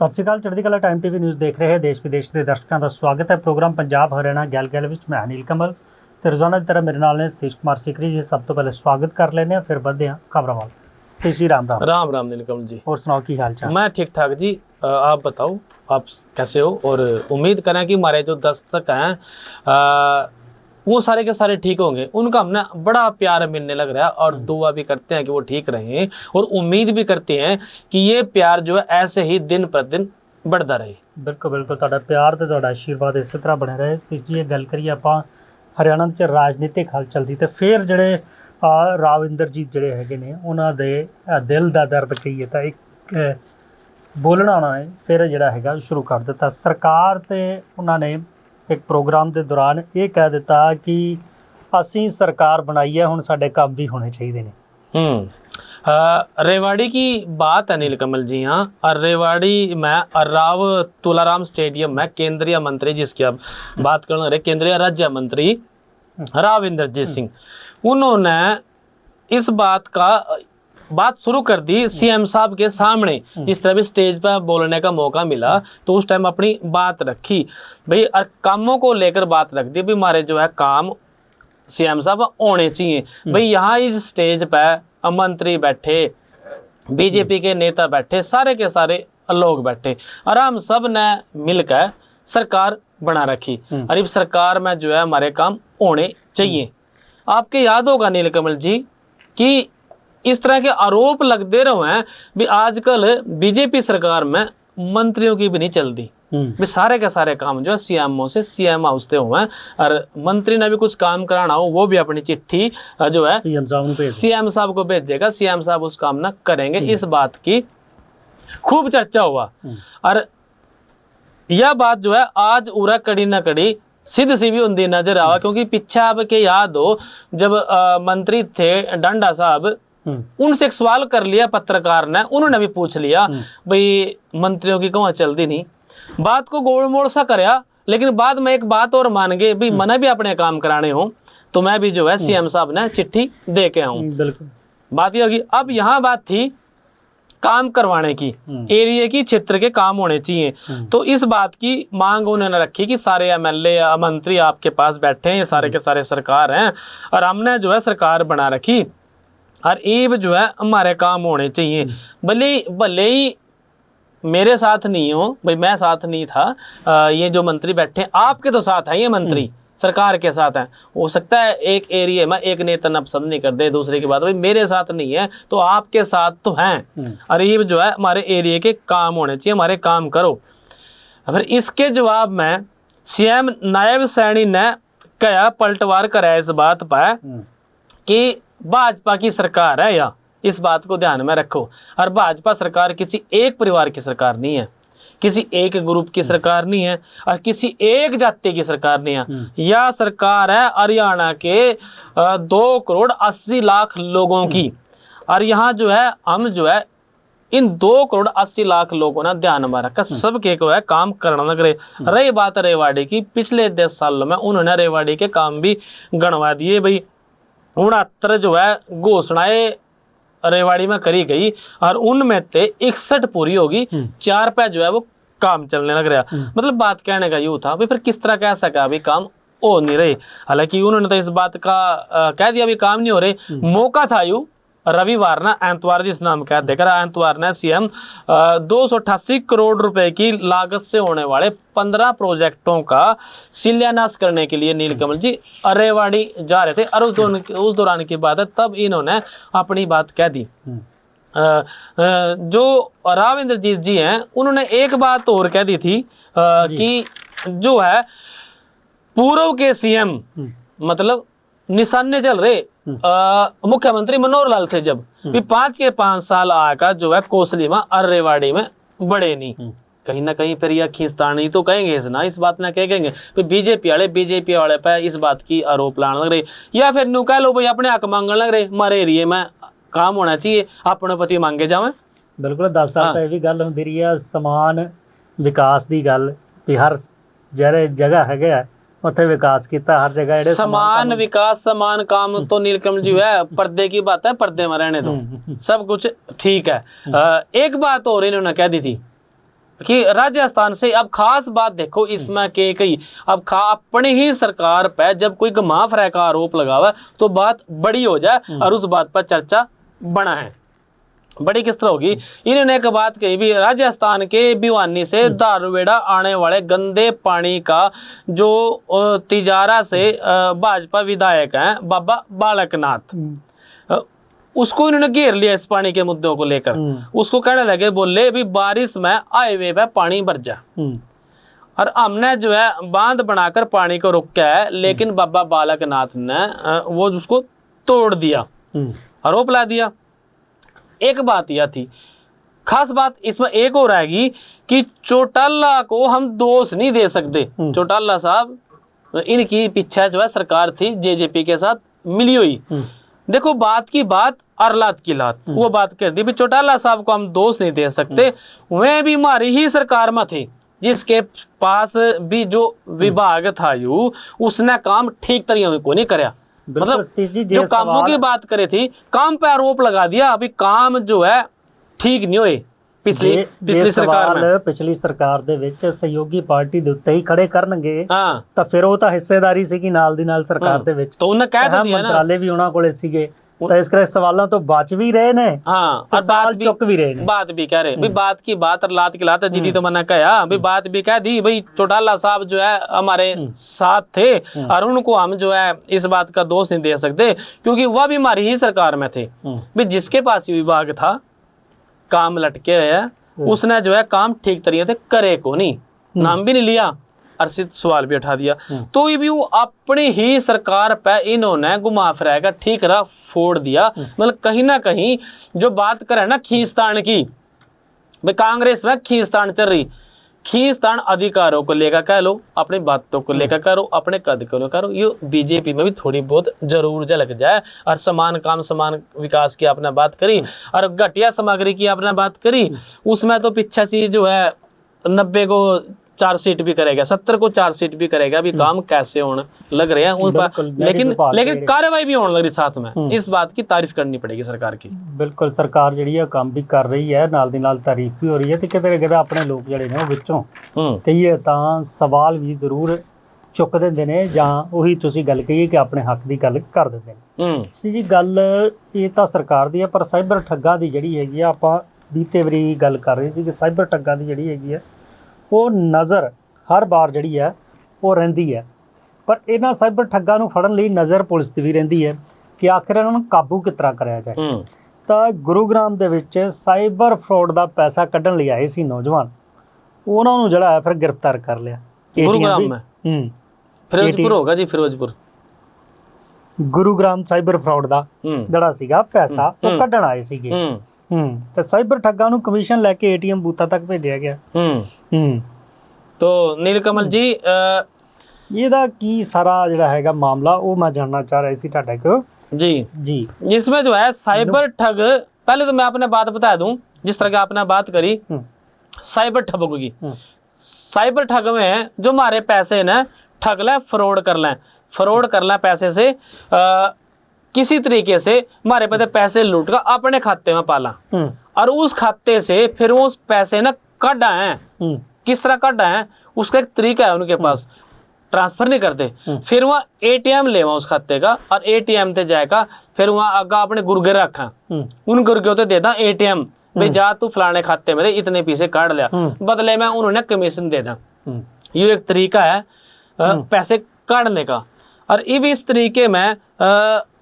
ਸਤਿ ਸ਼੍ਰੀ ਅਕਾਲ। ਚੜ੍ਹਦੀ ਕਲਾ ਟਾਈਮ ਟੀਵੀ ਨਿਊਜ਼ ਦੇਖ ਰਹੇ ਦੇਸ਼ ਵਿਦੇਸ਼ ਦੇ ਦਰਸ਼ਕਾਂ ਦਾ ਸਵਾਗਤ ਹੈ। ਪ੍ਰੋਗਰਾਮ ਪੰਜਾਬ ਹਰਿਆਣਾ ਗੱਲ ਗੱਲ ਵਿੱਚ मैं अनिल कमल ਤੇ ਰੋਜ਼ਾਨਾ ਦੀ ਤਰ੍ਹਾਂ ਮੇਰੇ ਨਾਲ ਨੇ ਸਤੀਸ਼ ਕੁਮਾਰ ਸਿਕਰੀ जी। सब तो पहले स्वागत कर लेने हैं, फिर बढ़ते हैं खबरों वाल। सतीश जी राम राम। राम राम नील कमल जी। और सुनाओ की हाल चाल? मैं ठीक ठाक जी। आप बताओ आप कैसे हो? और उम्मीद करें कि हमारे जो दर्शक हैं वो सारे के सारे ठीक होंगे। उनका हमने बड़ा प्यार मिलने लग रहा है और दुआ भी करते हैं कि वो ठीक रहें और उम्मीद भी करते हैं कि ये प्यार जो है ऐसे ही दिन प्रतिदिन बढ़ता रहे। बिल्कुल बिल्कुल, ਤੁਹਾਡਾ ਪਿਆਰ ਤੇ ਤੁਹਾਡਾ ਆਸ਼ੀਰਵਾਦ ਇਸੇ ਤਰ੍ਹਾਂ ਬਣੇ ਰਹੇ। ਸਤੀਸ਼ ਜੀ, ਇਹ ਗੱਲ ਕਰੀਏ ਆਪਾਂ ਹਰਿਆਣਾ ਵਿੱਚ ਰਾਜਨੀਤਿਕ ਹਲਚਲ ਦੀ, ਤੇ ਫਿਰ ਜਿਹੜੇ ਰਾਵ ਇੰਦਰਜੀਤ ਜਿਹੜੇ ਹੈਗੇ ਨੇ ਉਹਨਾਂ ਦੇ ਦਿਲ ਦਾ ਦਰਦ ਕਹੀਏ ਤਾਂ ਇੱਕ ਬੋਲਣਾ ਉਹਨਾਂ ਨੇ ਫਿਰ ਜਿਹੜਾ ਹੈਗਾ ਸ਼ੁਰੂ ਕਰ ਦਿੱਤਾ। ਸਰਕਾਰ ਤੇ ਉਹਨਾਂ ਨੇ ਇੱਕ ਪ੍ਰੋਗਰਾਮ ਦੇ ਦੌਰਾਨ ਇਹ ਕਹਿ ਦਿੱਤਾ ਕਿ ਅਸੀਂ ਸਰਕਾਰ ਬਣਾਈ ਹੈ, ਹੁਣ ਸਾਡੇ ਕੰਮ ਵੀ ਹੋਣੇ ਚਾਹੀਦੇ ਨੇ। रेवाड़ी की बात है नील कमल जी। हाँ, और रेवाड़ी में राव तुलाराम स्टेडियम में केंद्रीय मंत्री जिसकी आप बात करना रहे, केंद्रीय राज्य मंत्री राव इंद्रजीत सिंह, उन्होंने इस बात शुरू कर दी सीएम साहब के सामने। जिस तरह भी स्टेज पर बोलने का मौका मिला तो उस टाइम अपनी बात रखी भाई, कामों को लेकर बात रख दी भाई, हमारे जो है काम सीएम साहब होने चाहिए भाई। यहाँ इस स्टेज पर मंत्री बैठे, बीजेपी के नेता बैठे, सारे के सारे लोग बैठे और हम सब ने मिलकर सरकार बना रखी और इस सरकार में जो है हमारे काम होने चाहिए। आपके याद होगा नील कमल जी कि इस तरह के आरोप लगते रहे हैं भी आजकल बीजेपी सरकार में मंत्रियों की भी नहीं चलती भी, सारे के सारे काम जो है सीएमओ से सीएम हाउस से हुए हैं और मंत्री ने भी कुछ काम कराना हो वो भी अपनी चिट्ठी जो है सीएम साहब को भेजेगा, सीएम साहब उस काम ना करेंगे। इस बात की खूब चर्चा हुआ और यह बात जो है आज उरा कड़ी ना कड़ी सिद्ध सी भी होती नजर आवा, क्योंकि पीछे आपके याद हो जब मंत्री थे डंडा साहब, उनसे एक सवाल कर लिया पत्रकार ने, उन्होंने भी पूछ लिया भाई मंत्रियों की कहाँ चलती नहीं, बात को गोल मोड़ सा करया, लेकिन बाद में एक बात और मान गए भी मैंने भी अपने काम कराने हो तो मैं भी जो है सीएम साहब ने चिट्ठी दे के आऊं। बिल्कुल बात ये होगी। अब यहाँ बात थी काम करवाने की, एरिया की क्षेत्र के काम होने चाहिए, तो इस बात की मांग उन्होंने रखी कि सारे एमएलए या मंत्री आपके पास बैठे हैं, ये सारे के सारे सरकार हैं और हमने जो है सरकार बना रखी और ईब जो है हमारे काम होने चाहिए। भले ही मेरे साथ नहीं हो भाई, मैं साथ नहीं था, ये जो मंत्री बैठे आपके तो साथ हैं, ये मंत्री सरकार के साथ हैं। हो सकता है एक एरिया में एक नेता न पसंद नहीं कर दे दूसरे की बात, भाई मेरे साथ नहीं है तो आपके साथ तो हैं और ये जो है हमारे एरिया के काम होने चाहिए, हमारे काम करो। फिर इसके जवाब में सीएम नायब सैनी ने क्या पलटवार कराया इस बात पर कि भाजपा की सरकार है, या इस बात को ध्यान में रखो। और भाजपा सरकार किसी एक परिवार की सरकार नहीं है, किसी एक ग्रुप की सरकार नहीं है और किसी एक जाति की सरकार नहीं है। यह सरकार है हरियाणा के 2,80,00,000 लोगों की और यहाँ जो है हम जो है इन 2,80,00,000 लोगों ने ध्यान में रखा, सबके को है काम करना लग रहे। रही बात रेवाड़ी की, पिछले 10 सालों में उन्होंने रेवाड़ी के काम भी गणवा दिए भाई। 69 जो है घोषणाएं रेवाड़ी में करी गई और उनमें से 61 पूरी होगी, 4 पे जो है वो काम चलने लग रहा। मतलब बात कहने का यूं था भाई, फिर किस तरह कह सका अभी काम हो नहीं रहे। हालांकि उन्होंने तो इस बात का कह दिया अभी काम नहीं हो रहे। मौका था यूं रविवार ना एतवार जिस नाम कह देकर एतवार ने सीएम 288 करोड़ रुपए की लागत से होने वाले 15 प्रोजेक्टों का शिलान्यास करने के लिए नील कमल जी रेवाड़ी जा रहे थे और उस दौरान की बात है, तब इन्होंने अपनी बात कह दी। जो राव इंद्रजीत जी हैं उन्होंने एक बात और कह दी थी कि जो है पूर्व के सीएम मतलब निशाने चल रहे मुख्यमंत्री मनोहर लाल थे जब भी 5 के 5 साल आकर जो है कोसली में और रेवाड़ी में बड़े नहीं, कहीं ना कहीं फिर यह खींचतानी तो कहेंगे इसना, इस बात ना कहेंगे फिर बीजेपी वाले पे इस बात की आरोप लाने लग रहे, या फिर नु कह लो भाई अपने हक मांगने लग रहे, हमारे एरिए में काम होना चाहिए, अपने पति मांगे जावे। बिल्कुल 10 साल पहले भी गल होंदी रही है समान विकास की गल भी, हर जगह है उत्थे विकास किया हर जगह समान विकास समान काम तो नीलकमल जी है पर्दे की बात है, पर्दे में रहने दो सब कुछ ठीक है। एक बात और इन्होंने कह दी थी कि राजस्थान से अब खास बात देखो इसमें के कई अब अपनी ही सरकार पे जब कोई घुमा फिरा का आरोप लगावा तो बात बड़ी हो जाए और उस बात पर चर्चा बना है। बड़ी किस तरह होगी, इन्होंने एक बात कही भी, राजस्थान के भिवानी से दारूवेड़ा आने वाले गंदे पानी का जो तिजारा से भाजपा विधायक हैं बाबा बालकनाथ, उसको इन्होंने घेर लिया इस पानी के मुद्दों को लेकर। उसको कहने लगे, बोले भी बारिश में हाईवे पे पानी भर जा और हमने जो है बांध बनाकर पानी को रोका है, लेकिन बाबा बालकनाथ ने वो उसको तोड़ दिया, आरोप ला दिया। एक बात यह थी, खास बात इसमें एक और आएगी कि चौटाला को हम दोष नहीं दे सकते। चौटाला साहब, इनकी पीछे जो है सरकार थी जेजेपी के साथ मिली हुई। देखो बात की बात और लात की लात, वो बात कर दी भी चौटाला साहब को हम दोष नहीं दे सकते, वे भी हमारी ही सरकार में थे, जिसके पास भी जो विभाग था यू उसने काम ठीक तरीके को नहीं कराया। मतलब जो कामों की बात करे थी, काम पे आरोप लगा दिया, अभी काम जो है ठीक नहीं हुए पिछली सरकार में। पिछली सरकार ਦੇ ਵਿੱਚ ਸਹਿਯੋਗੀ ਪਾਰਟੀ ਦੇ ਉੱਤੇ ਹੀ ਖੜੇ ਕਰਨਗੇ ਤਾਂ ਫਿਰ ਉਹ ਤਾਂ ਹਿੱਸੇਦਾਰੀ ਸੀ ਕਿ ਨਾਲ ਦੀ ਨਾਲ ਸਰਕਾਰ ਦੇ ਵਿੱਚ तो उन्हें कह दिया ना, ਮੰਤਰਾਲੇ ਵੀ ਉਹਨਾਂ ਕੋਲੇ ਸੀਗੇ, तो इस तरह सवालों तो बच भी रहे ने, हाँ, और सवाल चुक भी रहे ने, बात भी कह रहे भाई, बात की बात और लात की लात। दीदी तो मैंने कहा भाई, बात भी कह दी भाई, चौटाला साहब जो है हमारे साथ थे और उनको हम जो है इस बात का दोष नहीं दे सकते, क्योंकि वह भी हमारी ही सरकार में थे भाई। जिसके पास ये विभाग था, काम लटके है, उसने जो है काम ठीक तरीके से करे को नहीं, नाम भी नहीं लिया और सिर्फ सवाल भी उठा दिया। तो ये भी वो अपनी ही सरकार पे इन्होंने घुमा फिराएगा ठीक रहा फोड़ दिया। मतलब कहीं ना कहीं जो बात करे ना खींचतान की, भाई कांग्रेस में खींचतान चल रही, खींचतान अधिकारों को लेकर कह लो, अपनी बातों को लेकर करो, अपने कद को करो, ये बीजेपी में भी थोड़ी बहुत जरूर झलक जाए। और समान काम समान विकास की आपने बात करी और घटिया सामग्री की आपने बात करी, उसमें तो पीछे से जो है 90 को 4 सीट भी करेगा, 70 को 4 सीट भी करेगा। अभी काम कैसे होने लग रहे हैं उन पर, लेकिन कार्रवाई भी होने लग रही साथ में। इस बात की तारीफ करनी पड़ेगी सरकार की। बिल्कुल, सरकार ਜਿਹੜੀ ਹੈ ਕੰਮ ਵੀ ਕਰ ਰਹੀ ਹੈ, ਨਾਲ ਦੀ ਨਾਲ ਤਾਰੀਫ ਵੀ ਹੋ ਰਹੀ ਹੈ, ਤੇ ਕਿਤੇ ਕਿਤੇ ਆਪਣੇ ਲੋਕ ਜਿਹੜੇ ਨੇ ਉਹ ਵਿੱਚੋਂ ਕਹੀਏ ਤਾਂ ਸਵਾਲ ਵੀ ਜ਼ਰੂਰ ਚੁੱਕ ਦਿੰਦੇ ਨੇ, ਜਾਂ ਉਹੀ ਤੁਸੀਂ ਗੱਲ ਕਹੀਏ ਕਿ ਆਪਣੇ ਹੱਕ ਦੀ ਗੱਲ ਕਰ ਦਿੰਦੇ ਨੇ। ਸੀ ਜੀ ਗੱਲ ਇਹ ਤਾਂ ਸਰਕਾਰ ਦੀ ਹੈ, ਪਰ ਸਾਈਬਰ ਠੱਗਾਂ ਦੀ ਜਿਹੜੀ ਹੈਗੀ ਆ, ਆਪਾਂ ਬੀਤੇ ਵਾਰੀ ਗੱਲ ਕਰ ਰਹੇ ਸੀ ਕਿ ਸਾਈਬਰ ਠੱਗਾਂ ਦੀ ਜਿਹੜੀ ਹੈਗੀ ਆ ਉਹ ਨਜ਼ਰ ਹਰ ਵਾਰ ਜਿਹੜੀ ਹੈ ਉਹ ਰਹਿੰਦੀ ਹੈ, ਪਰ ਇਹਨਾਂ ਸਾਈਬਰ ਠੱਗਾਂ ਨੂੰ ਫੜਨ ਲਈ ਨਜ਼ਰ ਪੁਲਿਸ ਦੀ ਵੀ ਰਹਿੰਦੀ ਹੈ ਕਿ ਆਖਿਰ ਇਹਨਾਂ ਨੂੰ ਕਾਬੂ ਕਿਸ ਤਰ੍ਹਾਂ ਕਰਿਆ ਜਾਏ। ਤਾਂ ਗੁਰੂਗ੍ਰਾਮ ਦੇ ਵਿੱਚ ਸਾਈਬਰ ਫਰਾਡ ਦਾ ਪੈਸਾ ਕੱਢਣ ਲਈ ਆਏ ਸੀ ਨੌਜਵਾਨ, ਉਹਨਾਂ ਨੂੰ ਜਿਹੜਾ ਹੈ ਫਿਰ ਗ੍ਰਿਫਤਾਰ ਕਰ ਲਿਆ। ਗੁਰੂਗ੍ਰਾਮ में ਫਿਰੋਜ਼ਪੁਰ ਹੋਗਾ ਜੀ, ਫਿਰੋਜ਼ਪੁਰ ਗੁਰੂਗ੍ਰਾਮ ਸਾਈਬਰ ਫਰਾਡ ਦਾ ਜਿਹੜਾ ਸੀਗਾ ਪੈਸਾ ਉਹ ਕੱਢਣ ਆਏ ਸੀਗੇ। ਤੇ ਸਾਈਬਰ ਠੱਗਾਂ ਨੂੰ ਕਮਿਸ਼ਨ ਲੈ ਕੇ ਏਟੀਐਮ ਬੂਥਾਂ ਤੱਕ ਭੇਜਿਆ ਗਿਆ। तो नीलकमल जी ਇਹਦਾ ਕੀ ਸਾਰਾ ਜਿਹੜਾ ਹੈਗਾ ਮਾਮਲਾ ਉਹ ਮੈਂ ਜਾਨਣਾ चाह रहा ਸੀ ਤੁਹਾਡੇ को। जी जी, इसमें जो है साइबर ठग, पहले तो मैं अपने बात बता दूं, जिस तरह की आपने बात करी साइबर ठगों की, साइबर ठग में जो हमारे पैसे न ठग लें, फ्रॉड कर लें पैसे से, किसी तरीके से हमारे पैसे लूट कर अपने खाते में पाला और उस खाते से फिर वो पैसे न कट आए। किस तरह कट आए उसका एक तरीका है, उनके पास ट्रांसफर नहीं करते, फिर वहाँ एटीएम ले उस खाते का और एटीएम ते जाएगा, फिर वहाँ आगा अपने गुर्गे रखा, उन गुर्गे ते देता एटीएम भाई जा तू फलाने खाते मेरे इतने पैसे काट लिया, बदले में उन्होंने कमीशन दे दा। ये एक तरीका है पैसे काटने का। और ये भी इस तरीके में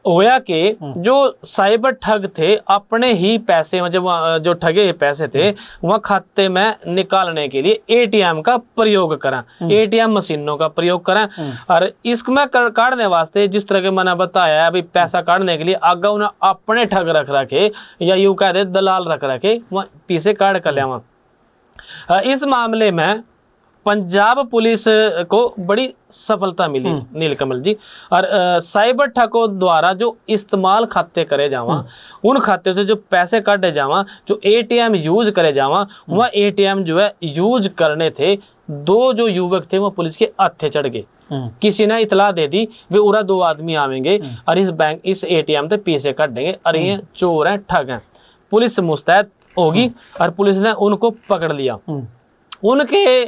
होया कि जो साइबर ठग थे अपने ही पैसे जब जो ठगे पैसे थे वह खाते में निकालने के लिए एटीएम का प्रयोग करें, एटीएम मशीनों का प्रयोग करें। और इसमें काटने वास्ते जिस तरह के मैंने बताया अभी पैसा काटने के लिए आगे उन्हें अपने ठग रख रखे या यूं कह दे दलाल रख रखे वह पैसे काट कर लिया। इस मामले में पंजाब पुलिस को बड़ी सफलता मिली नीलकमल जी। और साइबर ठगों द्वारा जो इस्तेमाल खाते करे जावा, उन खाते से जो पैसे काटे जावा, जो एटीएम यूज करे जावा, वह एटीएम जो है यूज करने थे 2 जो युवक थे वो पुलिस के हाथे चढ़ गए। किसी ने इतला दे दी वे उरा 2 आदमी आवेंगे और इस एटीएम से पैसे काट देंगे और ये चोर हैं, ठग हैं। पुलिस मुस्तैद होगी और पुलिस ने उनको पकड़ लिया उनके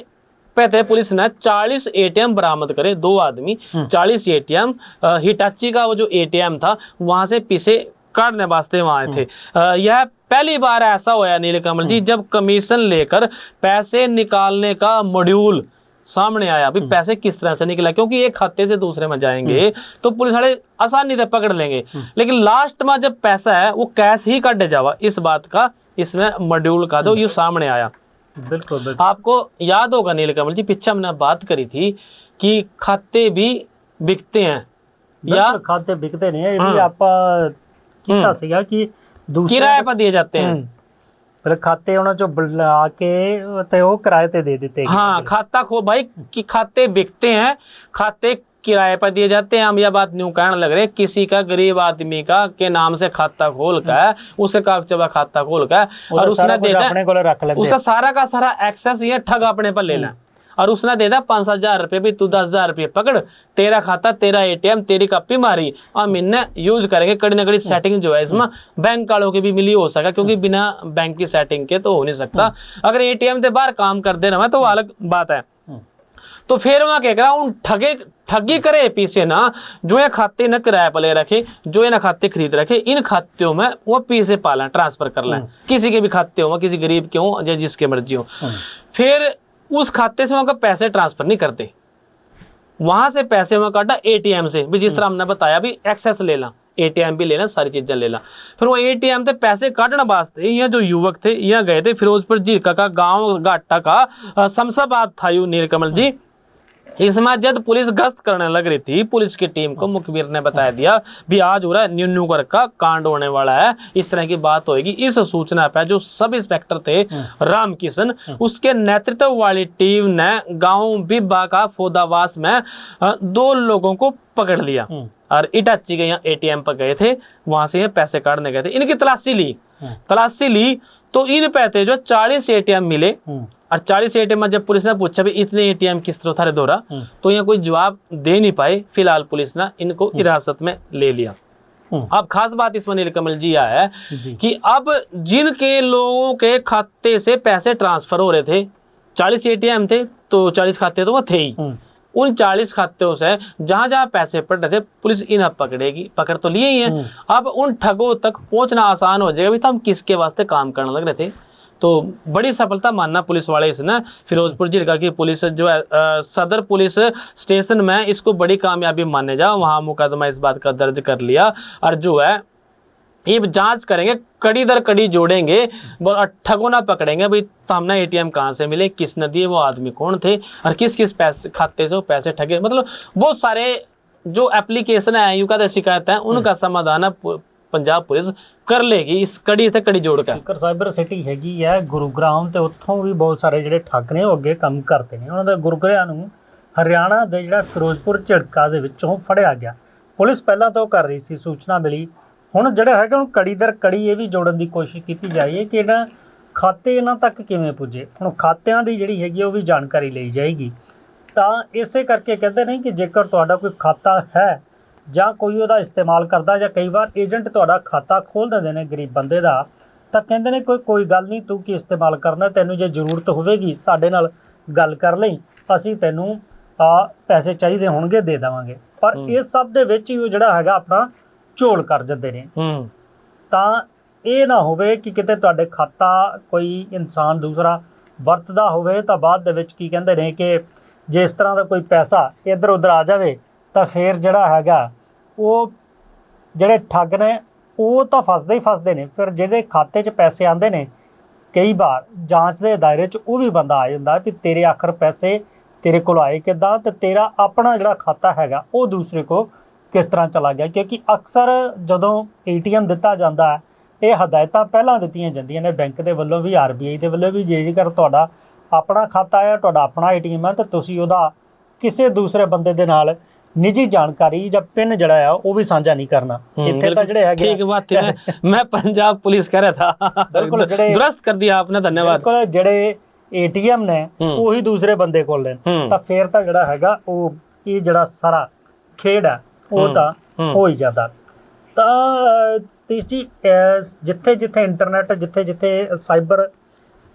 पे पुलिस ने 40 एटीएम बरामद करे, 2 आदमी 40 एटीएम, हिटाची का वो जो एटीएम था वहां से पैसे काटने वास्ते वहां आए थे। यह पहली बार ऐसा हुआ नीलकमल जी जब कमीशन लेकर पैसे निकालने का मॉड्यूल सामने आया। अभी पैसे किस तरह से निकला, क्योंकि एक खाते से दूसरे में जाएंगे तो पुलिस वाले आसानी से पकड़ लेंगे, लेकिन लास्ट में जब पैसा है वो कैश ही काटे जावा, इस बात का इसमें मॉड्यूल का तो ये सामने आया। बिल्कुल। आपको याद होगा नीलकमल जी, पीछे हमने बात करी थी कि खाते भी बिकते हैं या खाते बिकते नहीं है, ये भी आप कितना सीगा कि दूसरे किराए पर दिए जाते हैं। पहले खाते ਉਹਨਾਂ ਚੋਂ ਬੁਲਾ ਕੇ ਤੇ ਉਹ ਕਿਰਾਏ ਤੇ दे देते हैं। हाँ, खाता खो भाई कि खाते बिकते हैं, खाते किराए पर दिए जाते हैं। हम यह बात न्यू कहने लग रहे, किसी का गरीब आदमी का के नाम से खाता खोल कर उसे कागजबा खाता खोल कर और उसने दे अपने को रख लेते, उसका सारा का सारा एक्सेस ये ठग अपने पर ले लें और उसने दे दा 5,000 रुपये भी, तू 10,000 रुपये पकड़, तेरा खाता, तेरा एटीएम, तेरी कॉपी मारी, हम इन्हें यूज करेंगे। कड़ी ना कड़ी सेटिंग जो है इसमें बैंक वालों की भी मिली हो सका, क्योंकि बिना बैंक की सेटिंग के तो हो नहीं सकता। अगर एटीएम से बाहर काम कर देना है तो वो अलग बात है। तो फिर वहां क्या करा, उन ठगी करे पीछे ना, जो ये खाते न किराए पर ले रखे, जो ये ना खाते खरीद रखे, इन खात्यों में वो पीछे पाला ट्रांसफर कर लें, किसी के भी खाते हो, किसी गरीब के हो या जिसके मर्जी हो। फिर उस खाते से वहां पैसे ट्रांसफर नहीं करते, वहां से पैसे वहां काटा एटीएम से भी, जिस तरह हमने बताया भी एक्सेस ले ला, एटीएम भी लेना, सारी चीजें ले ला। फिर वो एटीएम से पैसे काटने वास्ते ये जो युवक थे यहाँ गए थे फिरोजपुर जिले का गांव घाटा का शमशाबाद था यू नीलकमल जी। इसमें जब पुलिस गश्त करने लग रही थी, पुलिस की टीम को मुखबिर ने बता दिया भी आज हो रहा है न्यू कर का कांड होने वाला है, इस तरह की बात होगी। इस सूचना पर जो सब इंस्पेक्टर थे रामकिशन, उसके नेतृत्व वाली टीम ने गांव बिब्बा का फोदावास में 2 लोगों को पकड़ लिया और इटाची के यहाँ एटीएम पर गए थे, वहां से पैसे काटने गए थे। इनकी तलाशी ली तो इन पैसे जो 40 एटीएम मिले और 40 एटीएम में जब पुलिस ने पूछा भी इतने एटीएम किस तरह थारे दौरा, तो यहाँ कोई जवाब दे नहीं पाए। फिलहाल पुलिस ने इनको हिरासत में ले लिया। अब खास बात इसमें नीलकमल जी आया है कि अब जिनके लोगों के खाते से पैसे ट्रांसफर हो रहे थे, 40 एटीएम थे तो 40 खाते तो वो थे ही, उन 40 खातों से जहां जहां पैसे पड़ रहे थे पुलिस इन्हें पकड़ेगी, पकड़ तो लिए ही है। अब उन ठगों तक पहुंचना आसान हो जाएगा, भी तो हम किसके वास्ते काम करने लग रहे थे। तो बड़ी सफलता मानना पुलिस वाले इसने, फिरोजपुर जिले की पुलिस जो है सदर पुलिस स्टेशन में इसको बड़ी कामयाबी माने जाओ, वहां मुकदमा इस बात का दर्ज कर लिया और जो है ये जांच करेंगे, कड़ी दर कड़ी जोड़ेंगे और ठगों ना पकड़ेंगे भाई तो हमने एटीएम कहां से मिले, किसने दिए, वो आदमी कौन थे और किस किस पैसे खाते से वो पैसे ठगे। मतलब बहुत सारे जो एप्लीकेशन है यू का शिकायत है उनका समाधान पंजाब पुलिस कर लेगी इस कड़ी से कड़ी जोड़कर। साइबर सिटी हैगी है गुरुग्राम, तो उत्थों भी बहुत सारे ਜਿਹੜੇ ਠੱਗ ਨੇ ਉਹ ਅੱਗੇ ਕੰਮ ਕਰਦੇ ਨੇ। ਉਹਨਾਂ ਦਾ ਗੁਰਗੁਰਿਆਂ ਨੂੰ ਹਰਿਆਣਾ ਦੇ ਜਿਹੜਾ ਫਿਰੋਜ਼ਪੁਰ ਝਿੜਕਾ ਦੇ ਵਿੱਚੋਂ ਫੜਿਆ ਗਿਆ। ਪੁਲਿਸ ਪਹਿਲਾਂ ਤਾਂ ਉਹ ਕਰ ਰਹੀ ਸੀ, ਸੂਚਨਾ ਮਿਲੀ, ਹੁਣ ਜਿਹੜਾ ਹੈਗਾ ਹੁਣ ਕੜੀ ਦਰ ਕੜੀ ਇਹ ਵੀ ਜੋੜਨ ਦੀ ਕੋਸ਼ਿਸ਼ ਕੀਤੀ ਜਾਈਏ ਕਿ ਇਹਨਾਂ ਖਾਤੇ ਇਹਨਾਂ ਤੱਕ ਕਿਵੇਂ ਪੁੱਜੇ। ਹੁਣ ਖਾਤਿਆਂ ਦੀ ਜਿਹੜੀ ਹੈਗੀ ਉਹ ਵੀ ਜਾਣਕਾਰੀ ਲਈ ਜਾਏਗੀ। ਤਾਂ ਇਸੇ ਕਰਕੇ ਕਹਿੰਦੇ ਨੇ ਕਿ ਜੇਕਰ ਤੁਹਾਡਾ ਕੋਈ ਖਾਤਾ ਹੈ ਜਾਂ ਕੋਈ ਉਹਦਾ ਇਸਤੇਮਾਲ ਕਰਦਾ, ਜਾਂ ਕਈ ਵਾਰ ਏਜੰਟ ਤੁਹਾਡਾ ਖਾਤਾ ਖੋਲ੍ਹ ਦਿੰਦੇ ਨੇ ਗਰੀਬ ਬੰਦੇ ਦਾ, ਤਾਂ ਕਹਿੰਦੇ ਨੇ ਕੋਈ ਗੱਲ ਨਹੀਂ, ਤੂੰ ਕੀ ਇਸਤੇਮਾਲ ਕਰਨਾ, ਤੈਨੂੰ ਜੇ ਜ਼ਰੂਰਤ ਹੋਵੇਗੀ ਸਾਡੇ ਨਾਲ ਗੱਲ ਕਰ ਲਈ, ਅਸੀਂ ਤੈਨੂੰ ਪੈਸੇ ਚਾਹੀਦੇ ਹੋਣਗੇ ਦੇ ਦੇਵਾਂਗੇ। ਪਰ ਇਸ ਸਭ ਦੇ ਵਿੱਚ ਹੀ ਉਹ ਜਿਹੜਾ ਹੈਗਾ ਆਪਣਾ ਝੋਲ ਕਰ ਜਾਂਦੇ ਨੇ। ਤਾਂ ਇਹ ਨਾ ਹੋਵੇ ਕਿ ਕਿਤੇ ਤੁਹਾਡੇ ਖਾਤਾ ਕੋਈ ਇਨਸਾਨ ਦੂਸਰਾ ਵਰਤਦਾ ਹੋਵੇ ਤਾਂ ਬਾਅਦ ਦੇ ਵਿੱਚ ਕੀ ਕਹਿੰਦੇ ਨੇ ਕਿ ਜੇ ਇਸ ਤਰ੍ਹਾਂ ਦਾ ਕੋਈ ਪੈਸਾ ਇੱਧਰ ਉੱਧਰ ਆ ਜਾਵੇ ਤਾਂ ਫਿਰ ਜਿਹੜਾ ਹੈਗਾ ਉਹ ਜਿਹੜੇ ਠੱਗ ਨੇ ਉਹ ਤਾਂ ਫਸਦੇ ਨੇ। ਫਿਰ ਜਿਹਦੇ ਖਾਤੇ 'ਚ ਪੈਸੇ ਆਉਂਦੇ ਨੇ ਕਈ ਵਾਰ ਜਾਂਚ ਦੇ ਦਾਇਰੇ 'ਚ ਉਹ ਵੀ ਬੰਦਾ ਆ ਜਾਂਦਾ ਕਿ ਤੇਰੇ ਆਖਰ ਪੈਸੇ ਤੇਰੇ ਕੋਲ ਆਏ ਕਿੱਦਾਂ, ਤੇ ਤੇਰਾ ਆਪਣਾ ਜਿਹੜਾ ਖਾਤਾ ਹੈਗਾ ਉਹ ਦੂਸਰੇ ਕੋ ਕਿਸ ਤਰ੍ਹਾਂ ਚਲਾ ਗਿਆ। ਕਿਉਂਕਿ ਅਕਸਰ ਜਦੋਂ ATM ਦਿੱਤਾ ਜਾਂਦਾ ਹੈ ਇਹ ਹਦਾਇਤਾਂ ਪਹਿਲਾਂ ਦਿੱਤੀਆਂ ਜਾਂਦੀਆਂ ਨੇ ਬੈਂਕ ਦੇ ਵੱਲੋਂ ਵੀ, RBI ਦੇ ਵੱਲੋਂ ਵੀ, ਜੇਕਰ ਤੁਹਾਡਾ ਆਪਣਾ ਖਾਤਾ ਹੈ, ਤੁਹਾਡਾ ਆਪਣਾ ATM ਹੈ, ਤਾਂ ਤੁਸੀਂ ਉਹਦਾ ਕਿਸੇ ਦੂਸਰੇ ਬੰਦੇ ਦੇ ਨਾਲ निजी जानकारी ਜਾਂ पिन जड़ा है वो भी साझा नहीं करना। इत्थे तां जिहड़े हैगे ठीक बात है, मैं पंजाब पुलिस कह रहा था, बिल्कुल दुरुस्त कर दिया आपने, धन्यवाद। बिल्कुल जिहड़े ATM ने ਉਹੀ दूसरे ਬੰਦੇ ਕੋਲ ਨੇ, ਤਾਂ ਫੇਰ ਤਾਂ ਜਿਹੜਾ ਹੈਗਾ ਉਹ ਇਹ ਜਿਹੜਾ ਸਾਰਾ ਖੇਡ ਹੈ ਉਹ ਤਾਂ ਹੋ ਹੀ ਜਾਂਦਾ। ਤਾਂ ਸਤੀਸ਼ ਜੀ ਜਿੱਥੇ ਜਿੱਥੇ ਇੰਟਰਨੈਟ, ਜਿੱਥੇ ਜਿੱਥੇ ਸਾਈਬਰ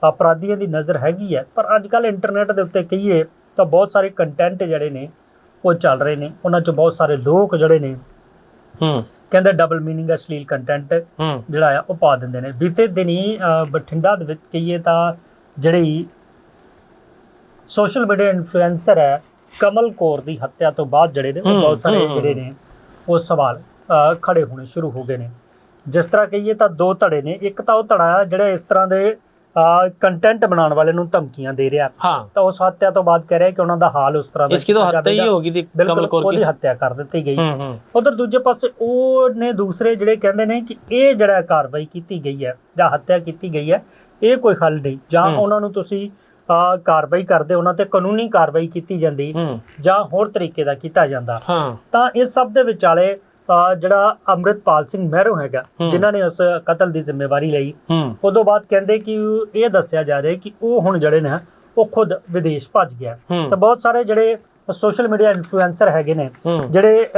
ਅਪਰਾਧੀਆਂ ਦੀ ਨਜ਼ਰ ਹੈਗੀ ਹੈ। ਪਰ ਅੱਜ ਕੱਲ੍ਹ ਇੰਟਰਨੈਟ ਦੇ ਉੱਤੇ ਕਹੀਏ ਤਾਂ ਬਹੁਤ ਸਾਰੇ ਕੰਟੈਂਟ ਜਿਹੜੇ ਨੇ ਉਹ ਚੱਲ ਰਹੇ ਨੇ, ਉਹਨਾਂ 'ਚ ਬਹੁਤ ਸਾਰੇ ਲੋਕ ਜਿਹੜੇ ਨੇ ਕਹਿੰਦੇ ਡਬਲ ਮੀਨਿੰਗ ਅਸ਼ਲੀਲ ਕੰਟੈਂਟ ਜਿਹੜਾ ਆ ਉਹ ਪਾ ਦਿੰਦੇ ਨੇ। ਬੀਤੇ ਦਿਨੀ ਬਠਿੰਡਾ ਦੇ ਵਿੱਚ ਕਹੀਏ ਤਾਂ ਜਿਹੜੀ ਸੋਸ਼ਲ ਮੀਡੀਆ ਇਨਫਲੂਐਂਸਰ ਹੈ ਕਮਲ ਕੌਰ ਦੀ ਹੱਤਿਆ ਤੋਂ ਬਾਅਦ ਜਿਹੜੇ ਨੇ ਉਹ ਬਹੁਤ ਸਾਰੇ ਜਿਹੜੇ ਨੇ ਉਹ ਸਵਾਲ ਖੜੇ ਹੋਣੇ ਸ਼ੁਰੂ ਹੋ ਗਏ ਨੇ। ਜਿਸ ਤਰ੍ਹਾਂ ਕਹੀਏ ਤਾਂ ਦੋ ਧੜੇ ਨੇ, ਇੱਕ ਤਾਂ ਉਹ ਧੜਾ ਆ ਜਿਹੜਾ ਇਸ ਤਰ੍ਹਾਂ ਦੇ ਕੰਟੈਂਟ ਬਣਾਉਣ ਵਾਲੇ ਨੂੰ ਧਮਕੀਆਂ ਦੇ ਰਿਹਾ, ਤਾਂ ਉਸ ਹੱਤਿਆ ਤੋਂ ਬਾਅਦ ਕਹਿ ਰਿਹਾ ਕਿ ਉਹਨਾਂ ਦਾ ਹਾਲ ਉਸ ਤਰ੍ਹਾਂ ਦਾ ਇਸकी तो हत्या ही होगी थी कमल कौर की, ਉਹਦੀ ਹੱਤਿਆ ਕਰ ਦਿੱਤੀ ਗਈ। ਉਧਰ ਦੂਜੇ ਪਾਸੇ ਉਹਨੇ ਦੂਸਰੇ ਜਿਹੜੇ ਕਹਿੰਦੇ ਨੇ ਕਿ ਇਹ ਜਿਹੜਾ ਕਾਰਵਾਈ ਕੀਤੀ ਗਈ ਹੈ ਜਾਂ ਹੱਤਿਆ ਕੀਤੀ ਗਈ ਹੈ ਇਹ ਕੋਈ ਹੱਲ ਨਹੀਂ, ਜਾਂ ਉਹਨਾਂ ਨੂੰ ਤੁਸੀਂ ਕਾਰਵਾਈ ਕਰਦੇ ਉਹਨਾਂ ਤੇ ਕਾਨੂੰਨੀ ਕਾਰਵਾਈ ਕੀਤੀ ਜਾਂਦੀ ਜਾਂ ਹੋਰ ਤਰੀਕੇ ਦਾ ਕੀਤਾ ਜਾਂਦਾ। ਤਾਂ ਇਸ ਸਭ ਦੇ ਵਿਚਾਲੇ ਜਿਹੜਾ ਅੰਮ੍ਰਿਤਪਾਲ ਸਿੰਘ ਮਹਿਰੋਂ ਹੈਗਾ ਜਿਨ੍ਹਾਂ ਨੇ ਉਸ ਕਤਲ ਦੀ ਜ਼ਿੰਮੇਵਾਰੀ ਲਈ, ਉਦੋਂ ਬਾਅਦ ਕਹਿੰਦੇ ਕਿ ਇਹ ਦੱਸਿਆ ਜਾ ਰਿਹਾ ਕਿ ਉਹ ਹੁਣ ਜਿਹੜੇ ਨੇ ਉਹ ਖੁਦ ਵਿਦੇਸ਼ ਭੱਜ ਗਿਆ। ਤਾਂ ਬਹੁਤ ਸਾਰੇ ਜਿਹੜੇ ਸੋਸ਼ਲ ਮੀਡੀਆ ਇਨਫਲੂਐਂਸਰ ਹੈਗੇ ਨੇ ਜਿਹੜੇ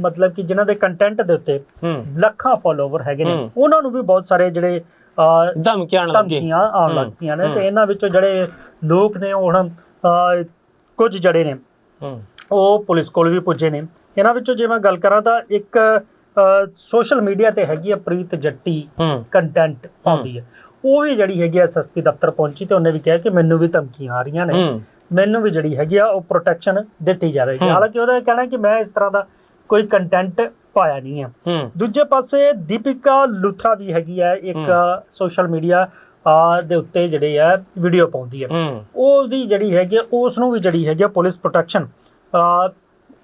ਮਤਲਬ ਕਿ ਜਿਨ੍ਹਾਂ ਦੇ ਕੰਟੈਂਟ ਦੇ ਉੱਤੇ ਲੱਖਾਂ ਫੋਲੋਵਰ ਹੈਗੇ ਨੇ, ਉਹਨਾਂ ਨੂੰ ਵੀ ਬਹੁਤ ਸਾਰੇ ਜਿਹੜੇ ਧਮਕੀਆਂ ਆਉਣ ਲੱਗ ਪਈਆਂ ਨੇ। ਤੇ ਇਹਨਾਂ ਵਿੱਚੋਂ ਜਿਹੜੇ ਲੋਕ ਨੇ ਹੁਣ ਕੁਝ ਜਿਹੜੇ ਨੇ ਉਹ ਪੁਲਿਸ ਕੋਲ ਵੀ ਪੁੱਜੇ ਨੇ। ਇਹਨਾਂ ਵਿੱਚੋਂ ਜੇ ਮੈਂ ਗੱਲ ਕਰਾਂ ਤਾਂ ਇੱਕ ਸੋਸ਼ਲ ਮੀਡੀਆ ਤੇ ਹੈਗੀ ਆ ਪ੍ਰੀਤ ਜੱਟੀ ਕੰਟੈਂਟ ਪਾਉਂਦੀ ਹੈ, ਉਹ ਵੀ ਜਿਹੜੀ ਹੈਗੀ ਐਸਐਸਪੀ ਦਫ਼ਤਰ ਪਹੁੰਚੀ ਤੇ ਉਹਨੇ ਵੀ ਕਿਹਾ ਕਿ ਮੈਨੂੰ ਵੀ ਧਮਕੀਆਂ ਆ ਰਹੀਆਂ ਨੇ, ਮੈਨੂੰ ਵੀ ਜਿਹੜੀ ਹੈਗੀ ਆ ਉਹ ਪ੍ਰੋਟੈਕਸ਼ਨ ਦਿੱਤੀ ਜਾਵੇਗੀ। ਹਾਲਾਂਕਿ ਉਹਦਾ ਕਹਿਣਾ ਕਿ ਮੈਂ ਇਸ ਤਰ੍ਹਾਂ ਦਾ ਕੋਈ ਕੰਟੈਂਟ ਪਾਇਆ ਨਹੀਂ ਹੈ। ਦੂਜੇ ਪਾਸੇ ਦੀਪਿਕਾ ਲੂਥਰਾ ਵੀ ਹੈਗੀ ਹੈ, ਇੱਕ ਸੋਸ਼ਲ ਮੀਡੀਆ ਦੇ ਉੱਤੇ ਜਿਹੜੇ ਆ ਵੀਡੀਓ ਪਾਉਂਦੀ ਹੈ, ਉਹਦੀ ਜਿਹੜੀ ਹੈਗੀ ਉਸ ਨੂੰ ਵੀ ਜਿਹੜੀ ਹੈਗੀ ਪੁਲਿਸ ਪ੍ਰੋਟੈਕਸ਼ਨ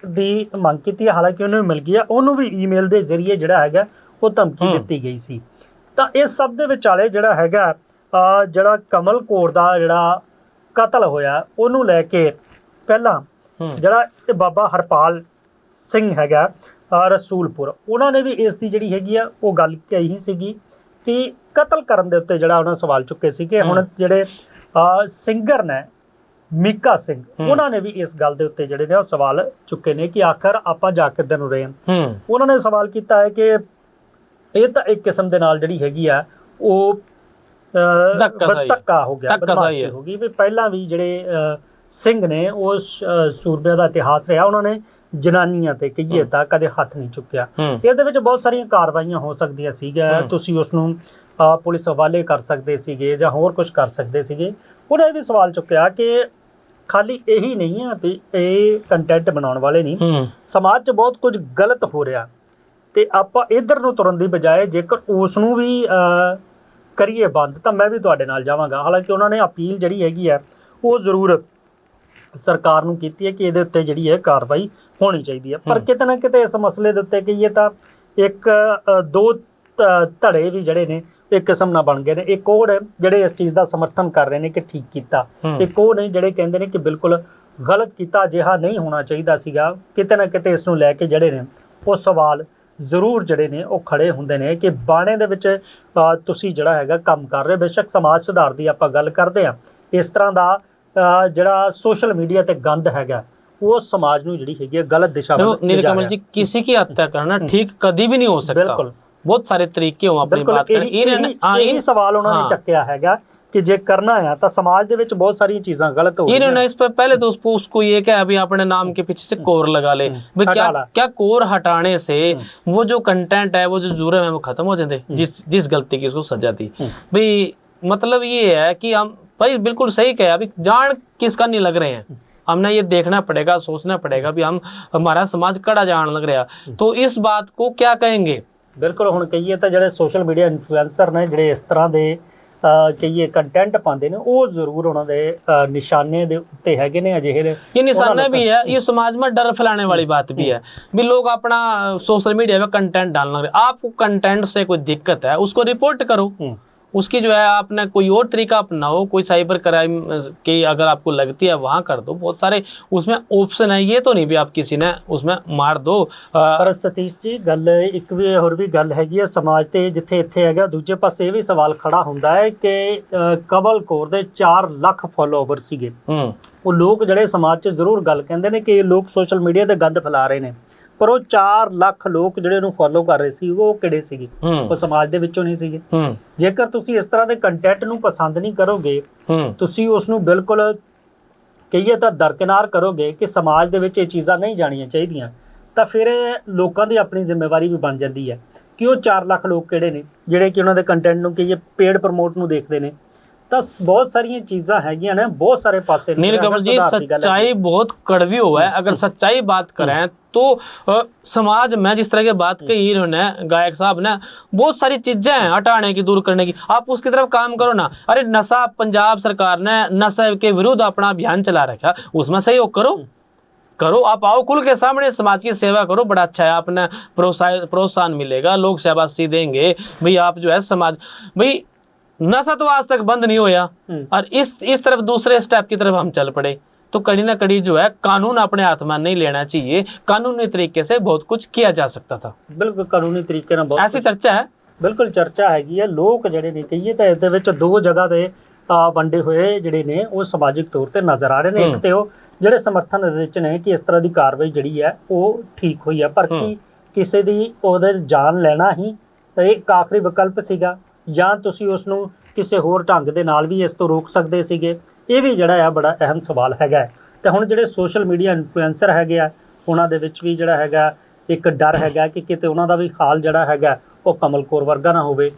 ਦੀ ਮੰਗ ਕੀਤੀ ਹੈ। ਹਾਲਾਂਕਿ ਉਹਨੂੰ ਵੀ ਮਿਲ ਗਈ ਹੈ, ਉਹਨੂੰ ਵੀ ਈਮੇਲ ਦੇ ਜ਼ਰੀਏ ਜਿਹੜਾ ਹੈਗਾ ਉਹ ਧਮਕੀ ਦਿੱਤੀ ਗਈ ਸੀ। ਤਾਂ ਇਸ ਸਭ ਦੇ ਵਿਚਾਲੇ ਜਿਹੜਾ ਹੈਗਾ ਜਿਹੜਾ ਕਮਲ ਕੌਰ ਦਾ ਜਿਹੜਾ ਕਤਲ ਹੋਇਆ ਉਹਨੂੰ ਲੈ ਕੇ ਪਹਿਲਾਂ ਜਿਹੜਾ ਬਾਬਾ ਹਰਪਾਲ ਸਿੰਘ ਹੈਗਾ ਰਸੂਲਪੁਰ, ਉਹਨਾਂ ਨੇ ਵੀ ਇਸ ਦੀ ਜਿਹੜੀ ਹੈਗੀ ਆ ਉਹ ਗੱਲ ਕਹੀ ਸੀਗੀ ਕਿ ਕਤਲ ਕਰਨ ਦੇ ਉੱਤੇ ਜਿਹੜਾ ਉਹਨਾਂ ਸਵਾਲ ਚੁੱਕੇ ਸੀ ਕਿ ਹੁਣ ਜਿਹੜੇ ਸਿੰਗਰ ਨੇ ਮੀਕਾ ਸਿੰਘ, ਉਹਨਾਂ ਨੇ ਵੀ ਇਸ ਗੱਲ ਦੇ ਉੱਤੇ ਜਿਹੜੇ ਨੇ ਉਹ ਸਵਾਲ ਚੁੱਕੇ ਨੇ ਕਿ ਆਖਰ ਆਪਾਂ ਜਾ ਕਿੱਧਰ ਨੂੰ ਰਹੇ ਹਾਂ। ਉਹਨਾਂ ਨੇ ਸਵਾਲ ਕੀਤਾ ਹੈ ਕਿ ਇਹ ਤਾਂ ਇੱਕ ਕਿਸਮ ਦੇ ਨਾਲ ਜਿਹੜੀ ਹੈਗੀ ਆ ਉਹ ਧੱਕਾ ਹੋ ਗਿਆ, ਬਦਮਾਸ਼ੀ ਹੋ ਗਈ ਵੀ ਪਹਿਲਾਂ ਵੀ ਜਿਹੜੇ ਸਿੰਘ ਨੇ ਉਹ ਸੂਰਬਿਆਂ ਦਾ ਇਤਿਹਾਸ ਰਿਹਾ, ਉਹਨਾਂ ਨੇ ਜਨਾਨੀਆਂ ਤੇ ਕਹੀਏ ਤਾਂ ਕਦੇ ਹੱਥ ਨਹੀਂ ਚੁੱਕਿਆ। ਇਹਦੇ ਵਿੱਚ ਬਹੁਤ ਸਾਰੀਆਂ ਕਾਰਵਾਈਆਂ ਹੋ ਸਕਦੀਆਂ ਸੀਗੀਆਂ, ਤੁਸੀਂ ਉਸ ਨੂੰ ਪੁਲਿਸ ਹਵਾਲੇ ਕਰ ਸਕਦੇ ਸੀਗੇ ਜਾਂ ਹੋਰ ਕੁਝ ਕਰ ਸਕਦੇ ਸੀਗੇ। ਉਹਨੇ ਵੀ ਸਵਾਲ ਚੁੱਕਿਆ ਕਿ ਖਾਲੀ ਇਹੀ ਨਹੀਂ ਹੈ ਵੀ ਇਹ ਕੰਟੈਂਟ ਬਣਾਉਣ ਵਾਲੇ ਨਹੀਂ, ਸਮਾਜ 'ਚ ਬਹੁਤ ਕੁਝ ਗਲਤ ਹੋ ਰਿਹਾ ਤੇ ਆਪਾਂ ਇੱਧਰ ਨੂੰ ਤੁਰਨ ਦੀ ਬਜਾਏ ਜੇਕਰ ਉਸ ਨੂੰ ਵੀ ਕਰੀਏ ਬੰਦ ਤਾਂ ਮੈਂ ਵੀ ਤੁਹਾਡੇ ਨਾਲ ਜਾਵਾਂਗਾ। ਹਾਲਾਂਕਿ ਉਹਨਾਂ ਨੇ ਅਪੀਲ ਜਿਹੜੀ ਹੈਗੀ ਹੈ ਉਹ ਜ਼ਰੂਰ ਸਰਕਾਰ ਨੂੰ ਕੀਤੀ ਹੈ ਕਿ ਇਹਦੇ ਉੱਤੇ ਜਿਹੜੀ ਹੈ ਕਾਰਵਾਈ ਹੋਣੀ ਚਾਹੀਦੀ ਹੈ। ਪਰ ਕਿਤੇ ਨਾ ਕਿਤੇ ਇਸ ਮਸਲੇ ਦੇ ਉੱਤੇ ਕਹੀਏ ਤਾਂ ਇੱਕ ਦੋ ਧੜੇ ਵੀ ਜਿਹੜੇ ਨੇ ਇੱਕ ਕਿਸਮ ਨਾਲ ਬਣ ਗਏ ਨੇ। ਇੱਕ ਉਹ ਨੇ ਜਿਹੜੇ ਇਸ ਚੀਜ਼ ਦਾ ਸਮਰਥਨ ਕਰ ਰਹੇ ਨੇ ਕਿ ਠੀਕ ਕੀਤਾ, ਇੱਕ ਉਹ ਨੇ ਜਿਹੜੇ ਕਹਿੰਦੇ ਨੇ ਕਿ ਬਿਲਕੁਲ ਗਲਤ ਕੀਤਾ, ਅਜਿਹਾ ਨਹੀਂ ਹੋਣਾ ਚਾਹੀਦਾ ਸੀਗਾ। ਕਿਤੇ ਨਾ ਕਿਤੇ ਇਸ ਨੂੰ ਲੈ ਕੇ ਜਿਹੜੇ ਨੇ ਉਹ ਸਵਾਲ ਜ਼ਰੂਰ ਜਿਹੜੇ ਨੇ ਉਹ ਖੜੇ ਹੁੰਦੇ ਨੇ ਕਿ ਬਾਣੇ ਦੇ ਵਿੱਚ ਤੁਸੀਂ ਜਿਹੜਾ ਹੈਗਾ ਕੰਮ ਕਰ ਰਹੇ। ਬੇਸ਼ੱਕ ਸਮਾਜ ਸੁਧਾਰ ਦੀ ਆਪਾਂ ਗੱਲ ਕਰਦੇ ਹਾਂ, ਇਸ ਤਰ੍ਹਾਂ ਦਾ ਜਿਹੜਾ ਸੋਸ਼ਲ ਮੀਡੀਆ ਤੇ ਗੰਦ ਹੈਗਾ वो समाज ਨੂੰ ਜਿਹੜੀ ਹੈਗੀ ਗਲਤ ਦਿਸ਼ਾ में नीलकमल जी किसी की हत्या करना ठीक कभी भी नहीं हो सकता। बिल्कुल बहुत सारे तरीके हो अपनी बात करें। यही सवाल उन्होंने ਚੱਕਿਆ ਹੈਗਾ कि जे करना है तो समाज दे विच बहुत सारी चीज़ां गलत हो रही हैं। इन्होंने इस पर पहले तो उसको ये कहा अभी अपने नाम के पीछे से कोर लगा ले, क्या कोर हटाने से वो जो कंटेंट है वो जो जुर्म है वो खत्म हो जाते, जिस गलती की उसको सजा दी। भाई मतलब ये है कि हम भाई बिल्कुल सही कहे, अभी जान किसका नहीं लग रहे हैं, हमने ये देखना पड़ेगा, सोचना पड़ेगा भी हम हमारा समाज कड़ा जान लग रहा, तो इस बात को क्या कहेंगे। बिल्कुल हुण कहिए तो ਜਿਹੜੇ सोशल मीडिया इन्फ्लुएंसर ने ਜਿਹੜੇ ਇਸ ਤਰ੍ਹਾਂ ਦੇ ਕਹੀਏ ਕੰਟੈਂਟ ਪਾਉਂਦੇ ਨੇ ਉਹ ਜ਼ਰੂਰ ਉਹਨਾਂ ਦੇ ਨਿਸ਼ਾਨੇ ਦੇ ਉੱਤੇ ਹੈਗੇ ਨੇ ਅਜਿਹੇ ਨੇ। ये निशाना भी है, ये समाज में डर फैलाने वाली बात भी है भी लोग अपना सोशल मीडिया पे कंटेंट डालने लग रहे। आपको कंटेंट से कोई दिक्कत है उसको रिपोर्ट करो, उसकी जो है आपने कोई और तरीका अपनाओ, कोई साइबर क्राइम की अगर आपको लगती है वहां कर दो, बहुत सारे उसमें ऑप्शन है, ये तो नहीं भी आप किसी ने उसमें मार दो। पर सतीश जी गल एक भी होर भी गल हैगी है समाज ते जिथे इत्थे हैगा दूजे पासे भी सवाल खड़ा हुंदा है कि कमल कौर दे 4 लाख फॉलोवर सीगे, वो लोग ਜਿਹੜੇ समाज 'ਚ ਜ਼ਰੂਰ ਗੱਲ ਕਹਿੰਦੇ ਨੇ ਕਿ ਇਹ ਲੋਕ सोशल मीडिया ਤੇ गंद फैला रहे ने, ਪਰ ਉਹ 4 ਲੱਖ ਲੋਕ ਜਿਹੜੇ ਉਹਨੂੰ ਫੋਲੋ ਕਰ ਰਹੇ ਸੀ ਉਹ ਕਿਹੜੇ ਸੀਗੇ? ਉਹ ਸਮਾਜ ਦੇ ਵਿੱਚੋਂ ਨਹੀਂ ਸੀਗੇ। ਜੇਕਰ ਤੁਸੀਂ ਇਸ ਤਰ੍ਹਾਂ ਦੇ ਕੰਟੈਂਟ ਨੂੰ ਪਸੰਦ ਨਹੀਂ ਕਰੋਗੇ, ਤੁਸੀਂ ਉਸ ਨੂੰ ਬਿਲਕੁਲ ਕਹੀਏ ਤਾਂ ਦਰਕਿਨਾਰ ਕਰੋਗੇ ਕਿ ਸਮਾਜ ਦੇ ਵਿੱਚ ਇਹ ਚੀਜ਼ਾਂ ਨਹੀਂ ਜਾਣੀਆਂ ਚਾਹੀਦੀਆਂ, ਤਾਂ ਫਿਰ ਲੋਕਾਂ ਦੀ ਆਪਣੀ ਜ਼ਿੰਮੇਵਾਰੀ ਵੀ ਬਣ ਜਾਂਦੀ ਹੈ ਕਿ ਉਹ 4 ਲੱਖ ਲੋਕ ਕਿਹੜੇ ਨੇ ਜਿਹੜੇ ਕਿ ਉਹਨਾਂ ਦੇ ਕੰਟੈਂਟ ਨੂੰ ਕਹੀਏ ਪੇਡ ਪ੍ਰਮੋਟ ਨੂੰ ਦੇਖਦੇ ਨੇ। ਤਾਂ ਬਹੁਤ ਸਾਰੀਆਂ ਚੀਜ਼ਾਂ ਹੈਗੀਆਂ ਨੇ, बहुत सारे पासे। नीलकमल जी, सच्चाई बहुत कड़वी हुआ है। अगर सच्चाई बात करें तो समाज में जिस तरह की बात कही इन्होंने गायक साहब ने, बहुत सारी चीजें हैं हटाने की, दूर करने की। आप उसकी तरफ काम करो ना। अरे नशा, पंजाब सरकार ने नशे के विरुद्ध अपना अभियान चला रखा, उसमें सहयोग करो। आप आओ खुल के सामने, समाज की सेवा करो, बड़ा अच्छा है। आपने प्रोत्साहन मिलेगा, लोग शाबाशी देंगे भाई। आप जो है समाज भाई, नशा तो आज तक बंद नहीं होया, और इस तरफ दूसरे स्टेप की तरफ हम चल पड़े, तो कड़ी ना कड़ी जो है कानून अपने हाथ में नहीं लेना चाहिए। कानूनी तरीके से बहुत कुछ किया जा सकता था। बिल्कुल कानूनी तरीके ਨਾਲ ਬਹੁਤ ऐसी चर्चा है। ਬਿਲਕੁਲ ਚਰਚਾ ਹੈਗੀ ਹੈ। ਲੋਕ ਜਿਹੜੇ ਨੇ ਕਹੀਏ ਤਾਂ ਇਸ ਦੇ ਵਿੱਚ 2 ਜਗ੍ਹਾ ਤੇ ਵੰਡੇ ਹੋਏ ਜਿਹੜੇ ਨੇ ਉਹ ਸਮਾਜਿਕ ਤੌਰ ਤੇ ਨਜ਼ਰ ਆ ਰਹੇ ਨੇ। ਇੱਕ ਤੇ ਉਹ ਜਿਹੜੇ ਸਮਰਥਨ ਦੇ ਵਿੱਚ ਨੇ ਕਿ ਇਸ ਤਰ੍ਹਾਂ ਦੀ ਕਾਰਵਾਈ ਜਿਹੜੀ ਹੈ ਉਹ ਠੀਕ ਹੋਈ ਹੈ, ਪਰ ਕੀ ਕਿਸੇ ਦੀ ਉਹਦੇ ਜਾਨ ਲੈਣਾ ਹੀ ਇੱਕ ਆਖਰੀ ਵਿਕਲਪ ਸੀਗਾ, ਜਾਂ ਤੁਸੀਂ ਉਸ ਨੂੰ ਕਿਸੇ ਹੋਰ ਢੰਗ ਦੇ ਨਾਲ ਵੀ ਇਸ ਤੋਂ ਰੋਕ ਸਕਦੇ ਸੀਗੇ? ਇਹ ਵੀ ਜਿਹੜਾ ਆ ਬੜਾ ਅਹਿਮ ਸਵਾਲ ਹੈਗਾ। ਤੇ ਹੁਣ ਜਿਹੜੇ ਸੋਸ਼ਲ ਮੀਡੀਆ ਇਨਫਲੂਐਂਸਰ ਹੈਗੇ ਆ, ਉਹਨਾਂ ਦੇ ਵਿੱਚ ਵੀ ਜਿਹੜਾ ਹੈਗਾ ਇੱਕ ਡਰ ਹੈਗਾ ਕਿ ਕਿਤੇ ਉਹਨਾਂ ਦਾ ਵੀ ਹਾਲ ਜਿਹੜਾ ਹੈਗਾ ਉਹ ਕਮਲ ਕੌਰ ਵਰਗਾ ਨਾ ਹੋਵੇ।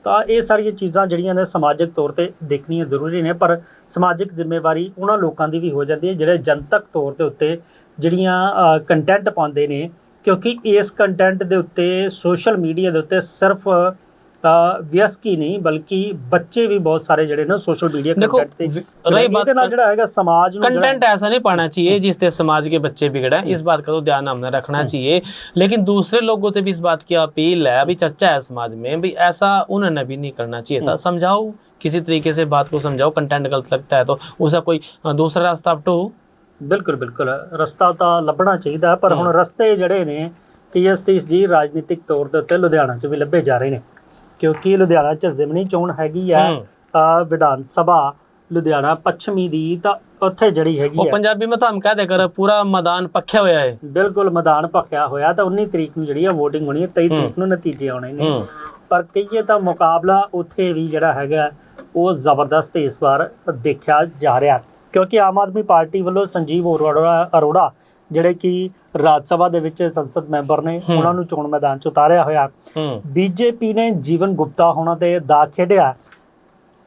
ਤਾਂ ਇਹ ਸਾਰੀਆਂ ਚੀਜ਼ਾਂ ਜਿਹੜੀਆਂ ਨੇ ਸਮਾਜਿਕ ਤੌਰ ਤੇ ਦੇਖਣੀਆਂ ਜ਼ਰੂਰੀ ਨੇ, ਪਰ ਸਮਾਜਿਕ ਜ਼ਿੰਮੇਵਾਰੀ ਉਹਨਾਂ ਲੋਕਾਂ ਦੀ ਵੀ ਹੋ ਜਾਂਦੀ ਹੈ ਜਿਹੜੇ ਜਨਤਕ ਤੌਰ ਦੇ ਉੱਤੇ ਜਿਹੜੀਆਂ ਕੰਟੈਂਟ ਪਾਉਂਦੇ ਨੇ, ਕਿਉਂਕਿ ਇਸ ਕੰਟੈਂਟ ਦੇ ਉੱਤੇ ਸੋਸ਼ਲ ਮੀਡੀਆ ਦੇ ਉੱਤੇ ਸਿਰਫ व्यस्क ही नहीं बल्कि बच्चे भी बहुत सारे जड़े ना सोशल मीडिया कंटेंट ते रही बात ना जड़ा हैगा समाज नु कंटेंट ऐसा नहीं पाना चाहिए जिससे समाज के बच्चे बिगड़े। इस बात का तो ध्यान हमने रखना चाहिए, लेकिन दूसरे लोगों से भी इस बात की अपील है, अभी चर्चा है समाज में भी, ऐसा उन्होंने भी नहीं करना चाहिए था। समझाओ, किसी तरीके से बात को समझाओ। कंटेंट गलत लगता है तो उसका कोई दूसरा रास्ता अपटो। बिल्कुल बिल्कुल रस्ता तो लभना चाहिए, पर हुण रस्ते जड़े ने TS30 जी राजनीतिक तौर ते उत्ते लुधियाना च भी लभे जा रहे ने, क्योंकि लुधियाना च जिमनी चोण हैगी है विधान सभा लुधियाना पश्चिमी दी, तां उत्थे जड़ी हैगी है पंजाबी में तो हम कह दे कर पूरा मैदान पक्या होया है। बिल्कुल मैदान पक्या होया। तां 19 तरीक नूं जड़ी है वोटिंग होनी है, 23 तरीक नूं नतीजे आने ने, पर कहिए तां मुकाबला उत्थे भी जड़ा हैगा वो जबरदस्त इस बार देखा जा रहा, क्योंकि आम आदमी पार्टी वालों संजीव अरोड़ा ਜਿਹੜੇ ਕਿ ਰਾਜ ਸਭਾ ਦੇ ਵਿੱਚ ਸੰਸਦ ਮੈਂਬਰ ਨੇ, ਉਹਨਾਂ ਨੂੰ ਚੋਣ ਮੈਦਾਨ 'ਚ ਉਤਾਰਿਆ ਹੋਇਆ। ਬੀਜੇਪੀ ਨੇ ਜੀਵਨ ਗੁਪਤਾ ਹੋਣਾ ਤੇ ਦਾ ਖੇਡਿਆ।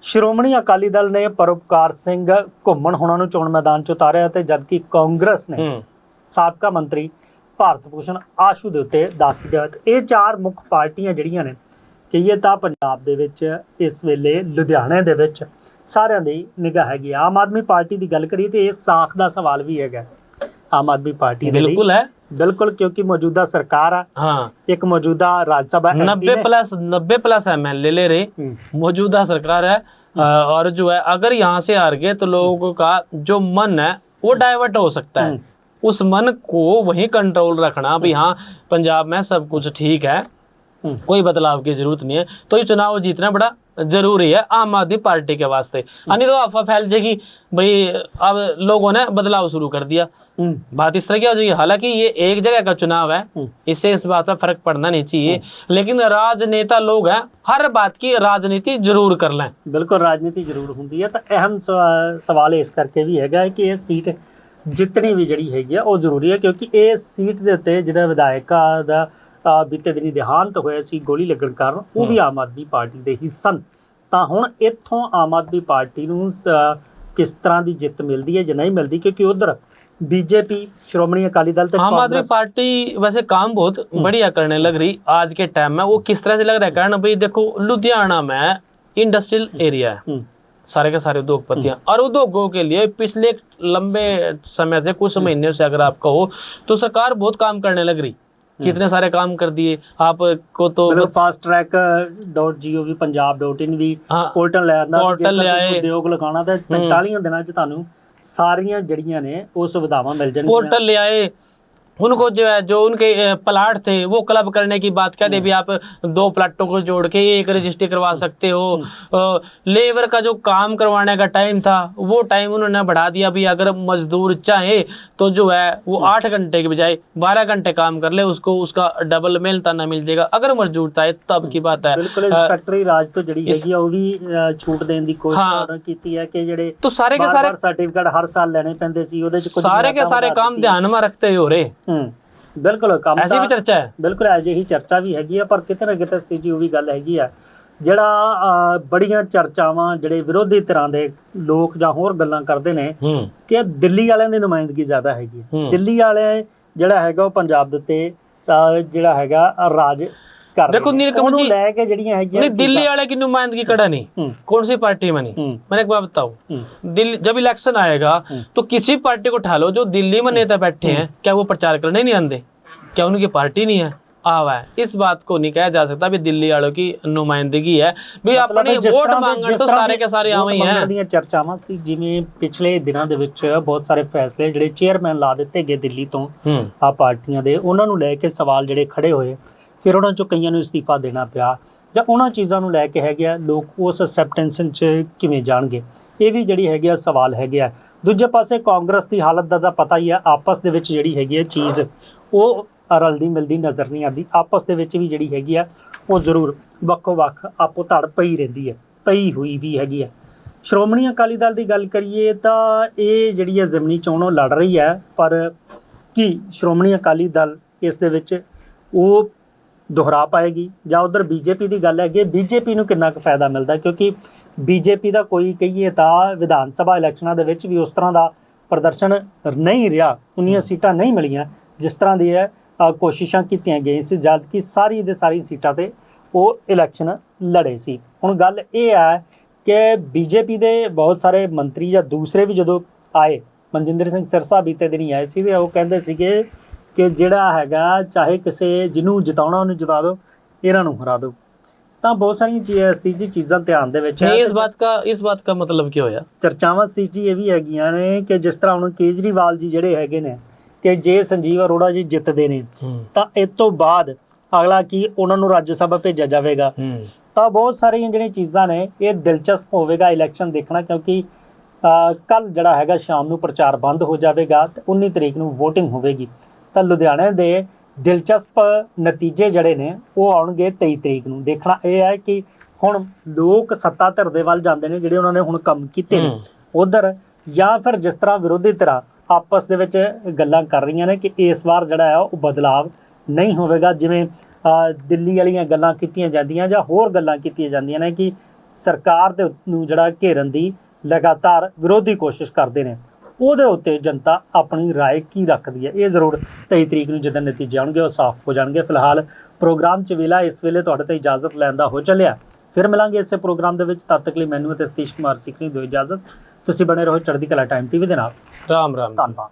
ਸ਼੍ਰੋਮਣੀ ਅਕਾਲੀ ਦਲ ਨੇ ਪਰਉਪਕਾਰ ਸਿੰਘ ਘੁੰਮਣ ਹੋਣਾ ਨੂੰ ਚੋਣ ਮੈਦਾਨ 'ਚ ਉਤਾਰਿਆ, ਤੇ ਜਦਕਿ ਕਾਂਗਰਸ ਨੇ ਸਾਬਕਾ ਮੰਤਰੀ ਭਾਰਤ ਭੂਸ਼ਣ ਆਸ਼ੂ ਦੇ ਉੱਤੇ ਦਾ ਖੇਡਿਆ। ਇਹ 4 ਮੁੱਖ ਪਾਰਟੀਆਂ ਜਿਹੜੀਆਂ ਨੇ ਕਹੀਏ ਤਾਂ ਪੰਜਾਬ ਦੇ ਵਿੱਚ ਇਸ ਵੇਲੇ ਲੁਧਿਆਣੇ ਦੇ ਵਿੱਚ ਸਾਰਿਆਂ ਦੀ ਨਿਗਾਹ ਹੈਗੀ। ਆਮ ਆਦਮੀ ਪਾਰਟੀ ਦੀ ਗੱਲ ਕਰੀਏ ਤੇ ਇਹ ਸਾਖ ਦਾ ਸਵਾਲ ਵੀ ਹੈਗਾ आम आदमी पार्टी बिल्कुल है, बिल्कुल, क्योंकि मौजूदा सरकार एक मौजूदा राज्यसभा 90 प्लस MLA ले रहे मौजूदा सरकार है, और जो है अगर यहाँ से हार गए तो लोगों का जो मन है वो डाइवर्ट हो सकता है। उस मन को वही कंट्रोल रखना भी, हाँ पंजाब में सब कुछ ठीक है, कोई बदलाव की जरूरत नहीं है, तो ये चुनाव जीतना बड़ा जरूरी है आम आदमी पार्टी के वास्ते। नहीं तो अफवाह फैल जाएगी भाई अब लोगों ने बदलाव शुरू कर दिया, बात इस तरह की हो जाएगी। हालांकि ये एक जगह का चुनाव है, इससे इस बात पर फर्क पड़ना नहीं चाहिए, लेकिन राजनेता लोग हैं, हर बात की राजनीति जरूर कर लें। बिल्कुल राजनीति जरूर होंगी है। तो अहम सवाल इस करके भी है कि ये सीट जितनी भी जड़ी हैगी है वो जरूरी है, क्योंकि इस सीट के उत्ते जिहड़ा विधायका दा बीते दिनी देहांत होया सी गोली लगन कारण, वो भी आम आदमी पार्टी दे ही सन। तां हुण इत्थों आम आदमी पार्टी नूं किस तरह की जित मिलती है या नहीं मिलती, क्योंकि उधर बीजेपी श्रोमणी अकाली दल आम आदमी पार्टी वैसे काम बहुत बढ़िया करने लग रही आज के टाइम में। वो किस तरह से लग रहा है कारण भाई देखो लुधियाना में इंडस्ट्रियल एरिया है, सारे के सारे उद्योगपतियां, और उद्योगों के लिए पिछले लंबे समय से कुछ महीने से अगर आप कहो तो सरकार बहुत काम करने लग रही, कितने सारे काम कर दिए आपको। तो फास्ट ट्रैक .gov punjab.in भी पोर्टल ले आए, उद्योग लगाना ते 45 दिनां च ਤੁਹਾਨੂੰ ਸਾਰੀਆਂ ਜੜੀਆਂ ਨੇ ਉਹ ਸੁਵਿਧਾਵਾਂ ਮਿਲ ਜਾਣਗੀਆਂ। पोर्टल ले आए, उनको जो है, जो उनके प्लाट थे वो क्लब करने की बात कह दे भी आप 2 प्लाटों को जोड़ के एक रजिस्ट्री करवा सकते हो। लेबर का जो काम करवाने का टाइम था वो टाइम उन्होंने बढ़ा दिया भी, अगर मजदूर चाहे तो जो है वो 8 घंटे के बजाय 12 घंटे काम कर ले, उसको उसका डबल मिलता ना मिल जाएगा, अगर मजदूर चाहे तब की बात है। ਬਿਲਕੁਲ ਇੰਸਪੈਕਟਰੀ ਰਾਜ ਤੋਂ ਜਿਹੜੀ ਹੈਗੀ ਆ ਉਹ ਵੀ ਛੂਟ ਦੇਣ ਦੀ ਕੋਸ਼ਿਸ਼ ਕੀਤੀ ਹੈ ਕਿ ਜਿਹੜੇ तो सारे के सारे ਸਰਟੀਫਿਕੇਟ ਹਰ ਸਾਲ ਲੈਣੇ ਪੈਂਦੇ ਸੀ, ਉਹਦੇ ਚ ਕੁਝ सारे के सारे काम ध्यान में रखते हो रहे। ਬਿਲਕੁਲ ਕੰਮ ऐसी भी चर्चा है। ਬਿਲਕੁਲ ਅਜਿਹੀ ਚਰਚਾ ਵੀ ਹੈਗੀ ਆ, ਪਰ ਕਿਤੇ ਨਾ ਕਿਤੇ ਸੀ ਜੀ ਉਹ ਵੀ ਗੱਲ ਹੈਗੀ ਆ ਜਿਹੜਾ ਬੜੀਆਂ ਚਰਚਾਵਾਂ ਜਿਹੜੇ ਵਿਰੋਧੀ ਧਿਰਾਂ ਦੇ ਲੋਕ ਜਾਂ ਹੋਰ ਗੱਲਾਂ ਕਰਦੇ ਨੇ ਕਿ ਦਿੱਲੀ ਵਾਲਿਆਂ ਦੀ ਨੁਮਾਇੰਦਗੀ ਜ਼ਿਆਦਾ ਹੈਗੀ ਹੈ। ਦਿੱਲੀ ਵਾਲੇ ਜਿਹੜਾ ਹੈਗਾ ਉਹ ਪੰਜਾਬ ਦੇ ਉੱਤੇ ਜਿਹੜਾ ਹੈਗਾ ਰਾਜ कर देखो नीलकमल जी, लेके जड़ियां है नहीं दिल्ली वाले की नुमाइंदगी कड़ा नहीं, कौन सी पार्टी में नहीं। मैंने एक बात बताऊं, दिल्ली जब इलेक्शन आएगा तो किसी पार्टी को उठा लो जो दिल्ली में नेता बैठे हैं, क्या वो प्रचार करने नहीं आते? क्या उनकी पार्टी नहीं है? आवा है। इस बात को नहीं कहा जा सकता भी दिल्ली वालों की नुमाइंदगी है भी, अपने वोट मांगण तो सारे के सारे आवे ही हैं। ਚਰਚਾਵਾਂ ਸੀ ਜਿਵੇਂ ਪਿਛਲੇ ਦਿਨਾਂ ਦੇ ਵਿੱਚ ਬਹੁਤ ਸਾਰੇ ਫੈਸਲੇ ਜਿਹੜੇ ਚੇਅਰਮੈਨ ਲਾ ਦਿੱਤੇ ਗਏ ਦਿੱਲੀ ਤੋਂ ਆ ਪਾਰਟੀਆਂ ਦੇ, ਉਹਨਾਂ ਨੂੰ ਲੈ ਕੇ ਸਵਾਲ ਜਿਹੜੇ ਖੜੇ ਹੋਏ, ਫਿਰ ਉਹਨਾਂ ਚੋਂ ਕਈਆਂ ਨੂੰ ਇਸਤੀਫਾ ਦੇਣਾ ਪਿਆ, ਜਾਂ ਉਹਨਾਂ ਚੀਜ਼ਾਂ ਨੂੰ ਲੈ ਕੇ ਹੈਗੇ ਆ ਲੋਕ ਉਸ ਅਸੈਪਟੈਂਸ਼ਨ 'ਚ ਕਿਵੇਂ ਜਾਣਗੇ, ਇਹ ਵੀ ਜਿਹੜੀ ਹੈਗੀ ਆ ਸਵਾਲ ਹੈਗੇ ਆ। ਦੂਜੇ ਪਾਸੇ ਕਾਂਗਰਸ ਦੀ ਹਾਲਤ ਦਾ ਤਾਂ ਪਤਾ ਹੀ ਆ, ਆਪਸ ਦੇ ਵਿੱਚ ਜਿਹੜੀ ਹੈਗੀ ਆ ਚੀਜ਼ ਉਹ ਰਲਦੀ ਮਿਲਦੀ ਨਜ਼ਰ ਨਹੀਂ ਆਉਂਦੀ, ਆਪਸ ਦੇ ਵਿੱਚ ਵੀ ਜਿਹੜੀ ਹੈਗੀ ਆ ਉਹ ਜ਼ਰੂਰ ਵੱਖੋ ਵੱਖ ਆਪੋ ਧੜ ਪਈ ਰਹਿੰਦੀ ਹੈ, ਪਈ ਹੋਈ ਵੀ ਹੈਗੀ ਆ। ਸ਼੍ਰੋਮਣੀ ਅਕਾਲੀ ਦਲ ਦੀ ਗੱਲ ਕਰੀਏ ਤਾਂ ਇਹ ਜਿਹੜੀ ਹੈ ਜ਼ਿਮਨੀ ਚੋਣ ਉਹ ਲੜ ਰਹੀ ਹੈ, ਪਰ ਕੀ ਸ਼੍ਰੋਮਣੀ ਅਕਾਲੀ ਦਲ ਇਸ ਦੇ ਵਿੱਚ ਉਹ ਦੁਹਰਾ ਪਾਏਗੀ, ਜਾਂ ਉਧਰ ਬੀਜੇਪੀ ਦੀ ਗੱਲ ਹੈਗੀ ਬੀਜੇਪੀ ਨੂੰ ਕਿੰਨਾ ਕੁ ਫਾਇਦਾ ਮਿਲਦਾ, ਕਿਉਂਕਿ ਬੀਜੇਪੀ ਦਾ ਕੋਈ ਕਹੀਏ ਤਾਂ ਵਿਧਾਨ ਸਭਾ ਇਲੈਕਸ਼ਨਾਂ ਦੇ ਵਿੱਚ ਵੀ ਉਸ ਤਰ੍ਹਾਂ ਦਾ ਪ੍ਰਦਰਸ਼ਨ ਨਹੀਂ ਰਿਹਾ, ਉਨੀਆਂ ਸੀਟਾਂ ਨਹੀਂ ਮਿਲੀਆਂ ਜਿਸ ਤਰ੍ਹਾਂ ਦੀ ਹੈ ਕੋਸ਼ਿਸ਼ਾਂ ਕੀਤੀਆਂ ਗਈਆਂ ਸੀ, ਜਦ ਕਿ ਸਾਰੀ ਦੇ ਸਾਰੀ ਸੀਟਾਂ ਤੇ ਉਹ ਇਲੈਕਸ਼ਨ ਲੜੇ ਸੀ। ਹੁਣ ਗੱਲ ਇਹ ਹੈ ਕਿ ਬੀਜੇਪੀ ਦੇ ਬਹੁਤ ਸਾਰੇ ਮੰਤਰੀ ਜਾਂ ਦੂਸਰੇ ਵੀ ਜਦੋਂ ਆਏ, ਮਨਜਿੰਦਰ ਸਿੰਘ ਸਿਰਸਾ ਬੀਤੇ ਦਿਨ ਹੀ ਆਏ ਸੀ, ਤੇ ਉਹ ਕਹਿੰਦੇ ਸੀਗੇ ਕਿ ਜਿਹੜਾ ਹੈਗਾ ਚਾਹੇ ਕਿਸੇ ਜਿਹਨੂੰ ਜਿਤਾਉਣਾ ਉਹਨੂੰ ਜਿਤਾ ਦਿਓ, ਇਹਨਾਂ ਨੂੰ ਹਰਾ ਦਿਓ। ਤਾਂ ਬਹੁਤ ਸਾਰੀਆਂ ਚੀਜ਼ਾਂ ਧਿਆਨ ਦੇ ਵਿੱਚ ਹੈ। ਇਸ ਬਾਤ ਦਾ ਮਤਲਬ ਕੀ ਹੋਇਆ? ਚਰਚਾਵਾਂ ਸਤੀਜੀ ਇਹ ਵੀ ਹੈਗੀਆਂ ਨੇ ਕਿ ਜਿਸ ਤਰ੍ਹਾਂ ਹੁਣ ਕੇਜਰੀਵਾਲ ਜੀ ਜਿਹੜੇ ਹੈਗੇ ਨੇ ਕਿ ਜੇ ਸੰਜੀਵ ਅਰੋੜਾ ਜੀ ਜਿੱਤਦੇ ਨੇ ਤਾਂ ਇਸ ਤੋਂ ਬਾਅਦ ਅਗਲਾ ਕੀ ਉਹਨਾਂ ਨੂੰ ਰਾਜ ਸਭਾ ਭੇਜਿਆ ਜਾਵੇਗਾ। ਤਾਂ ਬਹੁਤ ਸਾਰੀਆਂ ਜਿਹੜੀਆਂ ਚੀਜ਼ਾਂ ਨੇ ਇਹ ਦਿਲਚਸਪ ਹੋਵੇਗਾ ਇਲੈਕਸ਼ਨ ਦੇਖਣਾ, ਕਿਉਂਕਿ ਕੱਲ ਜਿਹੜਾ ਹੈਗਾ ਸ਼ਾਮ ਨੂੰ ਪ੍ਰਚਾਰ ਬੰਦ ਹੋ ਜਾਵੇਗਾ ਤੇ 19 ਤਰੀਕ ਨੂੰ VOTING ਹੋਵੇਗੀ। ਤਾਂ ਲੁਧਿਆਣੇ ਦੇ ਦਿਲਚਸਪ ਨਤੀਜੇ ਜਿਹੜੇ ਨੇ ਉਹ ਆਉਣਗੇ 23 ਤਰੀਕ ਨੂੰ। ਦੇਖਣਾ ਇਹ ਹੈ ਕਿ ਹੁਣ ਲੋਕ ਸੱਤਾ ਧਿਰ ਦੇ ਵੱਲ ਜਾਂਦੇ ਨੇ ਜਿਹੜੇ ਉਹਨਾਂ ਨੇ ਹੁਣ ਕੰਮ ਕੀਤੇ ਨੇ ਉਧਰ, ਜਾਂ ਫਿਰ ਜਿਸ ਤਰ੍ਹਾਂ ਵਿਰੋਧੀ ਧਿਰਾਂ ਆਪਸ ਦੇ ਵਿੱਚ ਗੱਲਾਂ ਕਰ ਰਹੀਆਂ ਨੇ ਕਿ ਇਸ ਵਾਰ ਜਿਹੜਾ ਹੈ ਉਹ ਬਦਲਾਵ ਨਹੀਂ ਹੋਵੇਗਾ, ਜਿਵੇਂ ਦਿੱਲੀ ਵਾਲੀਆਂ ਗੱਲਾਂ ਕੀਤੀਆਂ ਜਾਂਦੀਆਂ ਜਾਂ ਹੋਰ ਗੱਲਾਂ ਕੀਤੀਆਂ ਜਾਂਦੀਆਂ ਨੇ ਕਿ ਸਰਕਾਰ ਦੇ ਨੂੰ ਜਿਹੜਾ ਘੇਰਨ ਦੀ ਲਗਾਤਾਰ ਵਿਰੋਧੀ ਕੋਸ਼ਿਸ਼ ਕਰਦੇ ਨੇ, ਉਹਦੇ ਉੱਤੇ ਜਨਤਾ ਆਪਣੀ ਰਾਏ ਕੀ ਰੱਖਦੀ ਹੈ ਇਹ ਜ਼ਰੂਰ 23 ਤਰੀਕ ਨੂੰ ਜਦੋਂ ਨਤੀਜੇ ਆਉਣਗੇ ਉਹ ਸਾਫ਼ ਹੋ ਜਾਣਗੇ। ਫਿਲਹਾਲ ਪ੍ਰੋਗਰਾਮ 'ਚ ਵੇਲਾ ਇਸ ਵੇਲੇ ਤੁਹਾਡੇ ਤੋਂ ਇਜਾਜ਼ਤ ਲੈਣ ਦਾ ਹੋ ਚੱਲਿਆ, ਫਿਰ ਮਿਲਾਂਗੇ ਇਸੇ ਪ੍ਰੋਗਰਾਮ ਦੇ ਵਿੱਚ। ਤਦ ਤੱਕ ਲਈ ਮੈਨੂੰ ਅਤੇ ਸਤੀਸ਼ ਕੁਮਾਰ ਸਿੱਖਣੀ ਦਿਓ ਇਜਾਜ਼ਤ। ਤੁਸੀਂ ਬਣੇ ਰਹੋ ਚੜ੍ਹਦੀ ਕਲਾ ਟਾਈਮ TV ਦੇ ਨਾਲ। ਰਾਮ ਰਾਮ। ਧੰਨਵਾਦ।